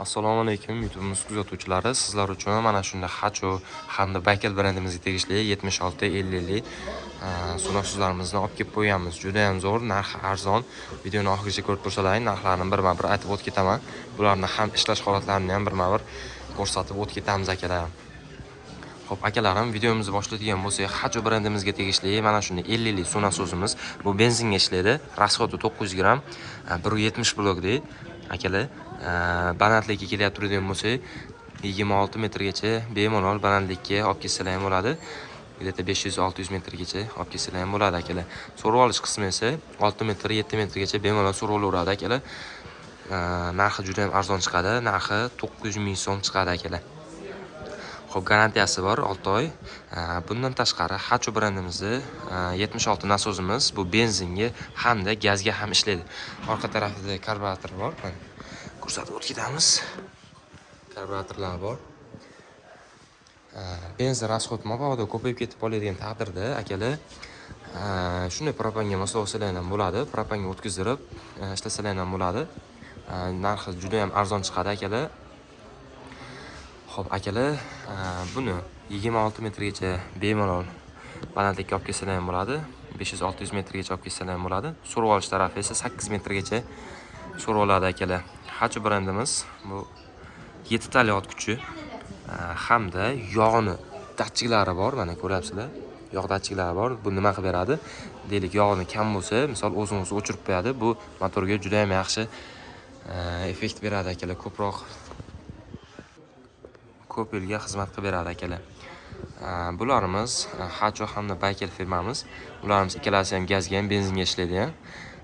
Assalomu alaykum YouTube'imiz kuzatuvchilari. Sizlar uchun mana shunday Hacho hamda Baykel brendimizga tegishli 7650 sunavsizlarimizni olib kelib qo'yamiz. Juda ham zo'r, narxi arzon. Videoni oxirigacha ko'rib tursalar, narxlarini birma-bir aytib o'tib ketaman. Bularni ham ishlash holatlarini ham birma-bir ko'rsatib o'tib ketamiz akalar. Xo'p, akalarim, videomizni boshlaydigan bo'lsak, Hacho brendimizga tegishli mana shunday 50 lik sunavsizimiz. Bu benzinga ishlaydi. Rasxodi 900 gram, 170 blokli. Akalar, balandlikka kelib turadigan bo'lsak, 26 metrgacha bemalol balandlikka olib kelsalar ham bo'ladi. Где-то 500-600 metrgacha olib kelsalar ham bo'ladi akalar. So'rab olish qismi esa 6 metr, 7 metrgacha bemalol so'ralaveradi akalar. Narxi juda ham arzon chiqadi. Narxi 900 ming so'm chiqadi akalar. Xo'p, garantiyasi bor 6 oy. Bundan tashqari Hacho brendimizda 76 nasozimiz bu benzinga hamda gazga ham ishlaydi. Orqa tarafida karburator bor. Ko'rsatib o'tib ketamiz. Karburatorlar bor. Benzin rasxod mabodo ko'payib ketib qoladigan taqdirda akalar shunday propanga moslashsalar ham bo'ladi. Propanga o'tkazdirib ishlasalar ham bo'ladi. Narxi juda ham arzon chiqadi akalar. Xo'p, akalar, buni 26 metrgacha bemalol balandlikka olib kelsalar ham bo'ladi. 500-600 metrgacha olib kelsalar ham bo'ladi. So'rab olish tarafi esa 8 metrgacha so'rab oladi akalar. Hacho brendimiz bu 7 tali ot kuchi hamda yog'ni datchiklari bor, mana ko'ryapsizlar. Yog' datchiklari bor. Bu nima qilib beradi? Deylik, yog'ni kam bo'lsa, misol o'zingiz o'chirib qo'yadi. Bu motorga juda ham yaxshi effekt beradi akalar. Ko'p yilga xizmat qilib beradi akalar. Bularimiz Hacho hamda Baykel firmamiz. Bularimiz ikkalasi ham gazga ham benzinga ishlaydi ham.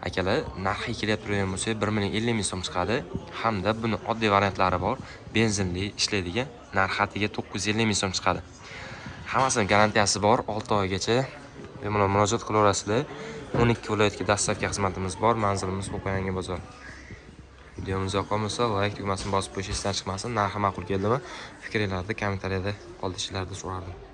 Akalar, narxi kelib turgan bo'lsa 1,50 ming so'm chiqadi. Hamda buni oddiy variantlari bor. Benzinli ishlaydigan narxiga 950 ming so'm chiqadi. Hammasining garantiyasi bor, 6 oygacha bemalol murojaat qilaverasizlar. 12 viloyatga dastlabki xizmatimiz bor. Manzilimiz Qo'qon bozor. Videomiz yoqqan bo'lsa, like tugmasini bosib qo'yishingiz chiqmasin. Narxi ma'qul keldimi? Fikringizni kommentariyada qoldirishlaringizni so'rardim.